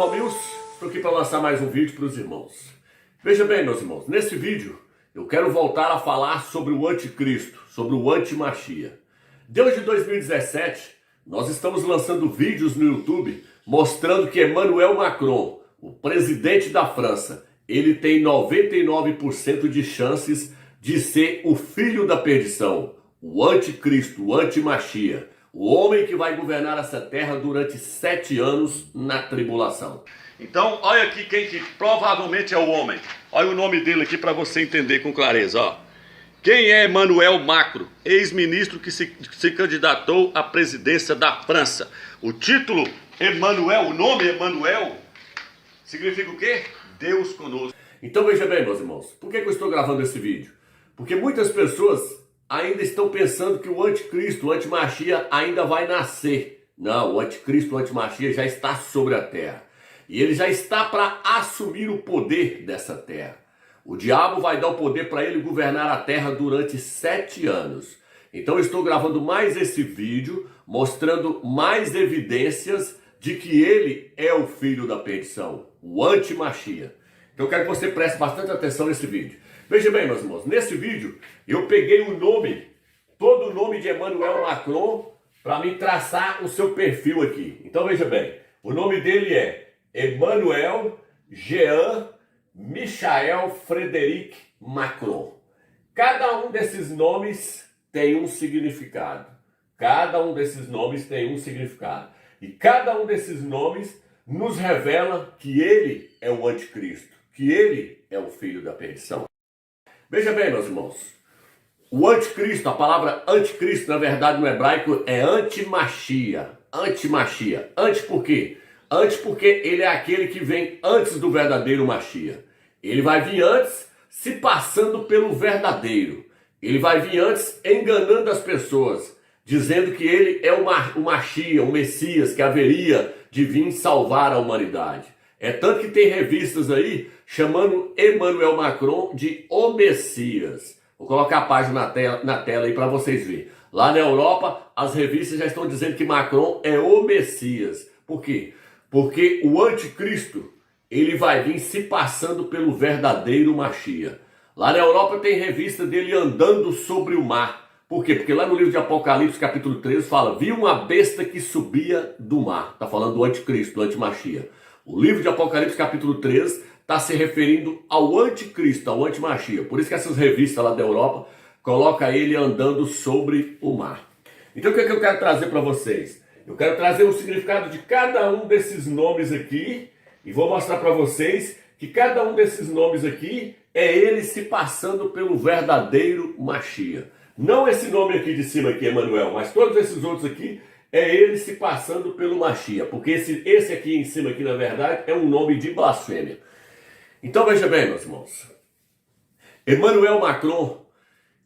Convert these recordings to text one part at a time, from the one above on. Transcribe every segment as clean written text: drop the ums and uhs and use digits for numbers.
Estou aqui para lançar mais um vídeo para os irmãos. Veja bem, meus irmãos, nesse vídeo eu quero voltar a falar sobre o anticristo, sobre o antimachia. Desde 2017, nós estamos lançando vídeos no YouTube mostrando que Emmanuel Macron, o presidente da França, ele tem 99% de chances de ser o filho da perdição, o anticristo, o antimachia. O homem que vai governar essa terra durante 7 anos na tribulação. Então, olha aqui quem que provavelmente é o homem. Olha o nome dele aqui para você entender com clareza. Ó. Quem é Emmanuel Macron? Ex-ministro que se candidatou à presidência da França. O título Emmanuel, o nome Emmanuel, significa o quê? Deus conosco. Então veja bem, meus irmãos, por que eu estou gravando esse vídeo? Porque muitas pessoas ainda estão pensando que o anticristo, o antimachia ainda vai nascer. Não, o anticristo, o antimachia já está sobre a terra. E ele já está para assumir o poder dessa terra. O diabo vai dar o poder para ele governar a terra durante 7 anos. Então eu estou gravando mais esse vídeo, mostrando mais evidências de que ele é o filho da perdição, o antimachia. Então eu quero que você preste bastante atenção nesse vídeo. Veja bem, meus irmãos, nesse vídeo eu peguei o nome, todo o nome de Emmanuel Macron, para me traçar o seu perfil aqui. Então veja bem, o nome dele é Emmanuel Jean Michel Frédéric Macron. Cada um desses nomes tem um significado. Cada um desses nomes tem um significado. E cada um desses nomes nos revela que ele é o anticristo, que ele é o filho da perdição. Veja bem, meus irmãos, o anticristo, a palavra anticristo, na verdade, no hebraico é antimachia. Antimachia. Anti por quê? Antes porque ele é aquele que vem antes do verdadeiro machia. Ele vai vir antes se passando pelo verdadeiro. Ele vai vir antes enganando as pessoas, dizendo que ele é o machia, o Messias, que haveria de vir salvar a humanidade. É tanto que tem revistas aí chamando Emmanuel Macron de o Messias. Vou colocar a página na tela aí para vocês verem. Lá na Europa, as revistas já estão dizendo que Macron é o Messias. Por quê? Porque o anticristo, ele vai vir se passando pelo verdadeiro machia. Lá na Europa tem revista dele andando sobre o mar. Por quê? Porque lá no livro de Apocalipse, capítulo 13, fala: viu uma besta que subia do mar. Está falando do anticristo, do antimachia. O livro de Apocalipse, capítulo 13, está se referindo ao anticristo, ao antimachia. Por isso que essas revistas lá da Europa colocam ele andando sobre o mar. Então o que é que eu quero trazer para vocês? Eu quero trazer o significado de cada um desses nomes aqui e vou mostrar para vocês que cada um desses nomes aqui é ele se passando pelo verdadeiro machia. Não esse nome aqui de cima aqui, Emmanuel, mas todos esses outros aqui é ele se passando pelo machia, porque esse aqui em cima aqui, na verdade, é um nome de blasfêmia. Então veja bem, meus irmãos, Emmanuel Macron,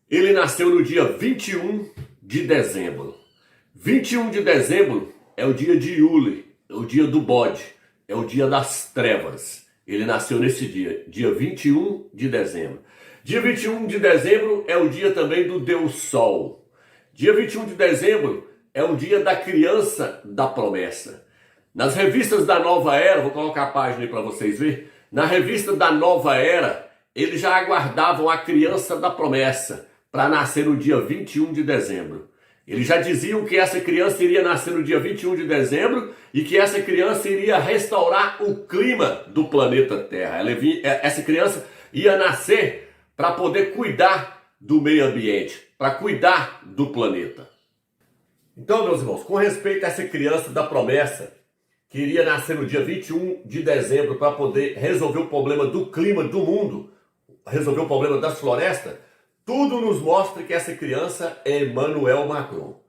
ele nasceu no dia 21 de dezembro. 21 de dezembro é o dia de Yule, é o dia do bode, é o dia das trevas. Ele nasceu nesse dia, dia 21 de dezembro. Dia 21 de dezembro é o dia também do Deus Sol. Dia 21 de dezembro é o dia da criança da promessa. Nas revistas da Nova Era, vou colocar a página aí para vocês verem. Na revista da Nova Era, eles já aguardavam a criança da promessa para nascer no dia 21 de dezembro. Eles já diziam que essa criança iria nascer no dia 21 de dezembro e que essa criança iria restaurar o clima do planeta Terra. Essa criança ia nascer para poder cuidar do meio ambiente, para cuidar do planeta. Então, meus irmãos, com respeito a essa criança da promessa, que iria nascer no dia 21 de dezembro para poder resolver o problema do clima do mundo, resolver o problema das florestas, tudo nos mostra que essa criança é Emmanuel Macron.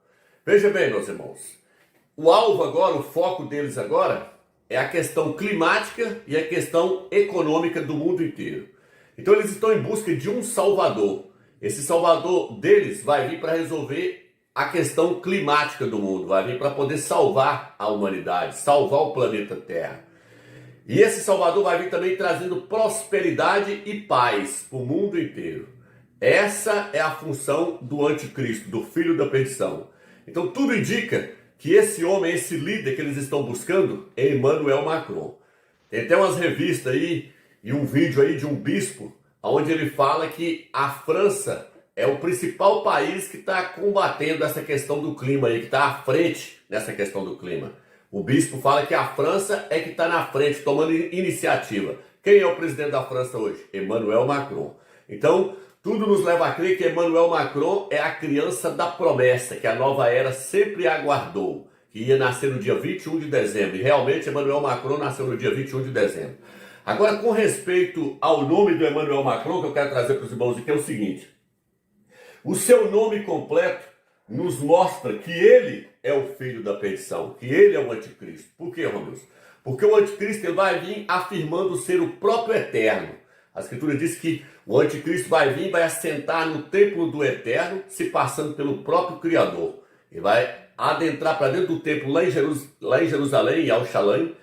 Veja bem, meus irmãos, o alvo agora, o foco deles agora, é a questão climática e a questão econômica do mundo inteiro. Então eles estão em busca de um salvador. Esse salvador deles vai vir para resolver a questão climática do mundo, vai vir para poder salvar a humanidade, salvar o planeta Terra. E esse salvador vai vir também trazendo prosperidade e paz para o mundo inteiro. Essa é a função do anticristo, do filho da perdição. Então tudo indica que esse homem, esse líder que eles estão buscando é Emmanuel Macron. Ele tem umas revistas aí e um vídeo aí de um bispo, onde ele fala que a França é o principal país que está combatendo essa questão do clima aí, que está à frente nessa questão do clima. O bispo fala que a França é que está na frente, tomando iniciativa. Quem é o presidente da França hoje? Emmanuel Macron. Então, tudo nos leva a crer que Emmanuel Macron é a criança da promessa, que a nova era sempre aguardou, que ia nascer no dia 21 de dezembro. E realmente Emmanuel Macron nasceu no dia 21 de dezembro. Agora, com respeito ao nome do Emmanuel Macron, que eu quero trazer para os irmãos aqui, é o seguinte. O seu nome completo nos mostra que ele é o filho da perdição, que ele é o anticristo. Por quê, Romilson? Porque o anticristo ele vai vir afirmando ser o próprio eterno. A escritura diz que o anticristo vai vir e vai assentar no templo do eterno, se passando pelo próprio Criador. Ele vai adentrar para dentro do templo lá em Jerusalém, em Al-Shalem,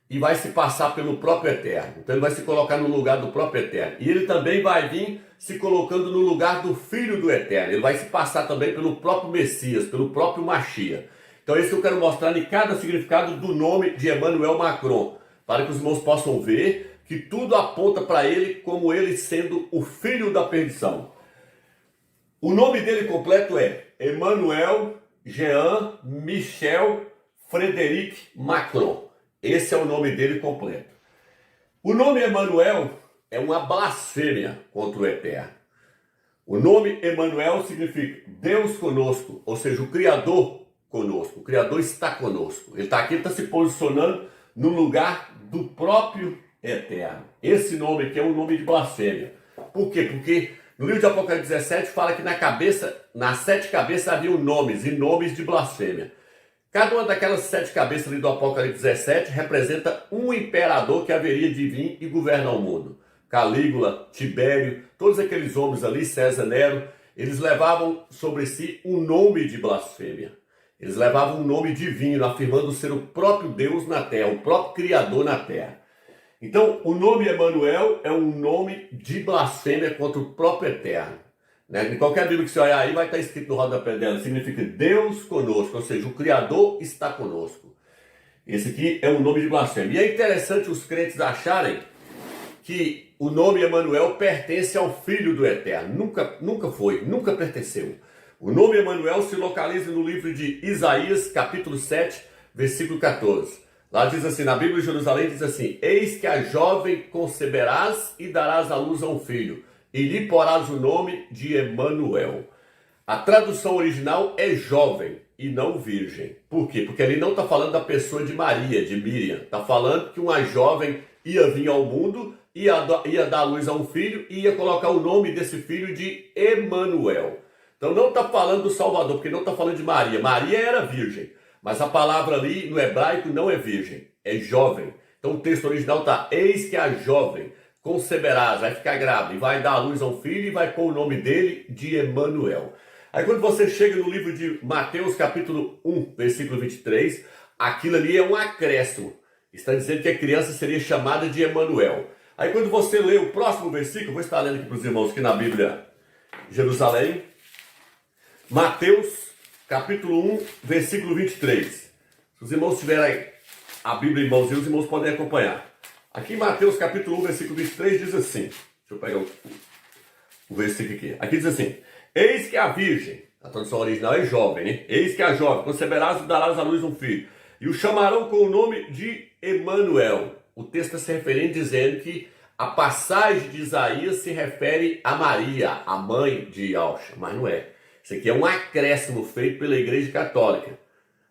e vai se passar pelo próprio eterno. Então ele vai se colocar no lugar do próprio eterno. E ele também vai vir se colocando no lugar do filho do eterno. Ele vai se passar também pelo próprio Messias, pelo próprio Machia. Então é isso que eu quero mostrar em cada significado do nome de Emmanuel Macron, para que os irmãos possam ver que tudo aponta para ele como ele sendo o filho da perdição. O nome dele completo é Emmanuel Jean Michel Frédéric Macron. Esse é o nome dele completo. O nome Emmanuel é uma blasfêmia contra o Eterno. O nome Emmanuel significa Deus conosco, ou seja, o Criador conosco. O Criador está conosco. Ele está aqui, ele está se posicionando no lugar do próprio Eterno. Esse nome aqui é um nome de blasfêmia. Por quê? Porque no livro de Apocalipse 17 fala que nas 7 cabeças haviam nomes e nomes de blasfêmia. Cada uma daquelas 7 cabeças ali do Apocalipse 17 representa um imperador que haveria de vir e governar o mundo. Calígula, Tibério, todos aqueles homens ali, César Nero, eles levavam sobre si um nome de blasfêmia. Eles levavam um nome divino, afirmando ser o próprio Deus na terra, o próprio Criador na terra. Então, o nome Emmanuel é um nome de blasfêmia contra o próprio Eterno. Em qualquer Bíblia que você olhar aí, vai estar escrito no rodapé dela, significa Deus conosco, ou seja, o Criador está conosco. Esse aqui é um nome de blasfêmia. E é interessante os crentes acharem que o nome Emmanuel pertence ao Filho do Eterno. Nunca foi, nunca pertenceu. O nome Emmanuel se localiza no livro de Isaías, capítulo 7, versículo 14. Lá diz assim, na Bíblia de Jerusalém diz assim, eis que a jovem conceberás e darás à luz a um filho, e lhe porás o nome de Emmanuel. A tradução original é jovem e não virgem. Por quê? Porque ali não está falando da pessoa de Maria, de Miriam. Está falando que uma jovem ia vir ao mundo, ia dar luz a um filho e ia colocar o nome desse filho de Emmanuel. Então não está falando do Salvador, porque não está falando de Maria. Maria era virgem, mas a palavra ali no hebraico não é virgem, é jovem. Então o texto original está, eis que a jovem conceberás, vai ficar grávida, e vai dar à luz a um filho e vai pôr o nome dele de Emmanuel. Aí quando você chega no livro de Mateus capítulo 1, versículo 23, aquilo ali é um acréscimo. Está dizendo que a criança seria chamada de Emmanuel. Aí quando você lê o próximo versículo, vou estar lendo aqui para os irmãos aqui na Bíblia Jerusalém, Mateus capítulo 1, versículo 23. Se os irmãos tiverem a Bíblia em mãos, os irmãos podem acompanhar. Aqui em Mateus capítulo 1, versículo 23 diz assim, deixa eu pegar o versículo aqui. Aqui diz assim, eis que a virgem, a tradução original é jovem, né? Eis que a jovem, conceberás e darás à luz um filho, e o chamarão com o nome de Emmanuel. O texto está se referindo dizendo que a passagem de Isaías se refere a Maria, a mãe de Yahshua, mas não é. Isso aqui é um acréscimo feito pela Igreja Católica.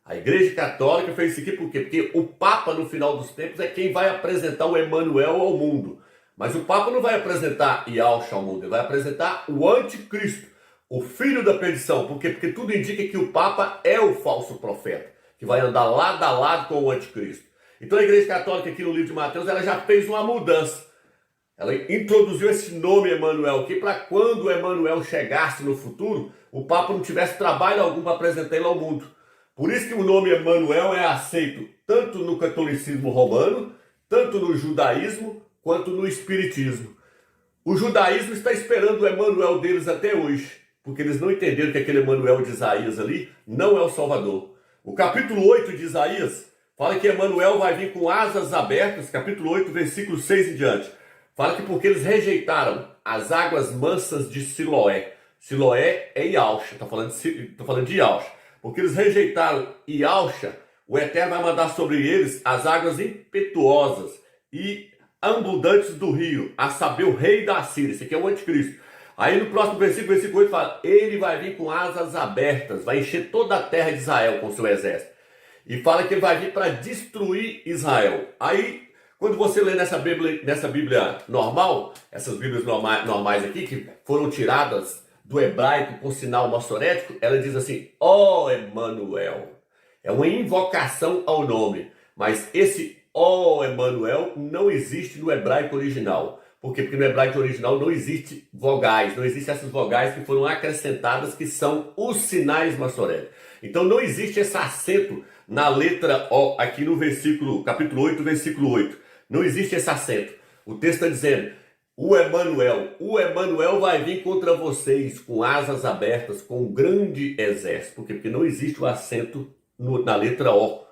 A Igreja Católica fez isso aqui por quê? Porque o Papa, no final dos tempos, é quem vai apresentar o Emmanuel ao mundo. Mas o Papa não vai apresentar Yahshua ao mundo, ele vai apresentar o Anticristo, o filho da perdição. Por quê? Porque tudo indica que o Papa é o falso profeta, que vai andar lado a lado com o Anticristo. Então a Igreja Católica aqui no livro de Mateus, ela já fez uma mudança. Ela introduziu esse nome Emmanuel aqui para quando o Emmanuel chegasse no futuro, o Papa não tivesse trabalho algum para apresentar ele ao mundo. Por isso que o nome Emmanuel é aceito tanto no catolicismo romano, tanto no judaísmo, quanto no espiritismo. O judaísmo está esperando o Emmanuel deles até hoje, porque eles não entenderam que aquele Emmanuel de Isaías ali não é o Salvador. O capítulo 8 de Isaías Fala que Emanuel vai vir com asas abertas, capítulo 8, versículo 6 em diante. Fala que porque eles rejeitaram as águas mansas de Siloé. Siloé é Ialcha, tô falando de Ialcha. Porque eles rejeitaram Ialcha, o Eterno vai mandar sobre eles as águas impetuosas e abundantes do rio, a saber, o rei da Síria. Esse aqui é o anticristo. Aí no próximo versículo 8 fala, ele vai vir com asas abertas, vai encher toda a terra de Israel com seu exército. E fala que ele vai vir para destruir Israel. Aí, quando você lê nessa Bíblia normal, essas Bíblias normais aqui, que foram tiradas do hebraico por sinal massorético, ela diz assim, ó Emanuel. É uma invocação ao nome. Mas esse ó Emanuel não existe no hebraico original. Por quê? Porque no hebraico original não existe vogais, não existem essas vogais que foram acrescentadas, que são os sinais massoréticos. Então não existe esse acento na letra O, aqui no capítulo 8, versículo 8. Não existe esse acento. O texto está dizendo, o Emanuel vai vir contra vocês com asas abertas, com um grande exército. Por quê? Porque não existe o acento na letra O.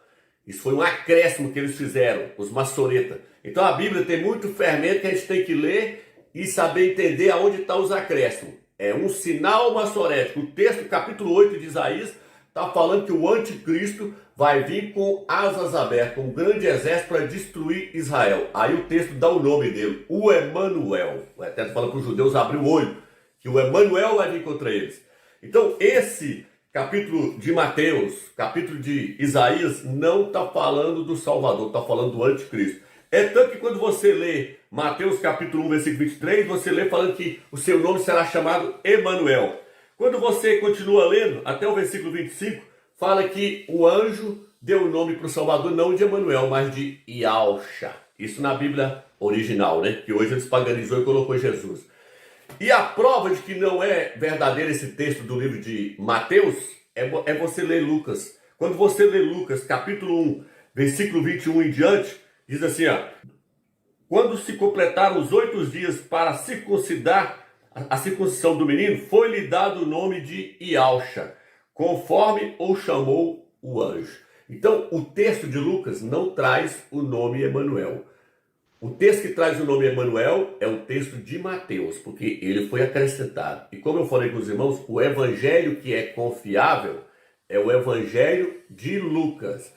Isso foi um acréscimo que eles fizeram, os maçoretas. Então a Bíblia tem muito fermento que a gente tem que ler e saber entender aonde estão os acréscimos. É um sinal massorético. O texto, capítulo 8 de Isaías, está falando que o anticristo vai vir com asas abertas, com um grande exército para destruir Israel. Aí o texto dá o nome dele, o Emanuel. O Eterno fala para os judeus abrir o olho, que o Emanuel vai vir contra eles. Então esse capítulo de Mateus, capítulo de Isaías, não está falando do Salvador, está falando do anticristo. É tanto que quando você lê Mateus capítulo 1, versículo 23, você lê falando que o seu nome será chamado Emanuel. Quando você continua lendo, até o versículo 25, fala que o anjo deu o nome para o Salvador, não de Emanuel, mas de Ialcha. Isso na Bíblia original, né? Que hoje eles paganizou e colocou Jesus. E a prova de que não é verdadeiro esse texto do livro de Mateus é você ler Lucas. Quando você lê Lucas, capítulo 1, versículo 21 em diante, diz assim, ó, quando se completaram os 8 dias para circuncidar a circuncisão do menino, foi-lhe dado o nome de Ialcha, conforme o chamou o anjo. Então, o texto de Lucas não traz o nome Emanuel. O texto que traz o nome Emanuel é o texto de Mateus, porque ele foi acrescentado. E como eu falei com os irmãos, o evangelho que é confiável é o evangelho de Lucas.